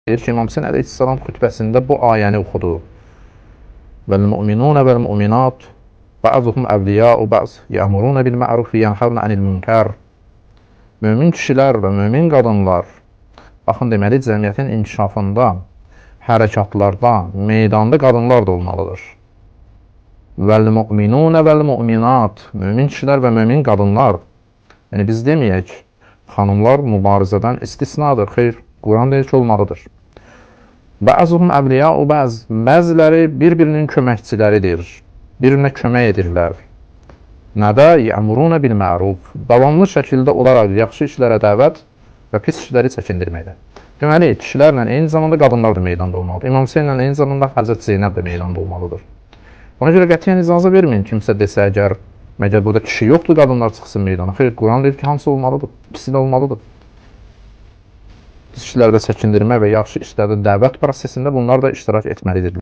Deyir ki, İmam Hüseyn əleyhissalam xütbəsində bu ayəni oxudu. Vəl-mu'minun vəl-mu'minat ba'zuhum əvliya'u ba'z ya'muruna bil ma'ruf və yanhauna anil munkar. Mömin kişilər və mömin qadınlar, baxın, deməli, cəmiyyətin inkişafında, hərəkatlarda, meydanda qadınlar da olmalıdır. Vəl-mu'minun vəl-mu'minat, mömin kişilər və mömin qadınlar. Yəni, biz deməyək, xanımlar mübarizədən istisnadır. Xeyr, Quran deyir ki, olmalıdır. Bəzuhum əvliya'u ba'z, bəziləri bir-birinin köməkçiləridir, bir-birinə kömək edirlər. Nədə? Yəmuruna bil məruf, davamlı şəkildə olaraq yaxşı işlərə dəvət və pis işləri çəkindirməkdə. Deməli, kişilərlə eyni zamanda qadınlar da meydanda olmalıdır. İmam Hüseynlə eyni zamanda Həzrət Zeynəb də meydanda olmalıdır. Ona görə qətiyyən icazə verməyin kimsə desə, əgər məgər burada kişi yoxdur, qadınlar çıxsın meydana. Xeyr, Quran deyir ki, hamısı olmalıdır, ikisi də olmalıdır. Pis işlərdə çəkindirmə və yaxşı işlərdə dəvət prosesində bunlar da iştirak etməlidir.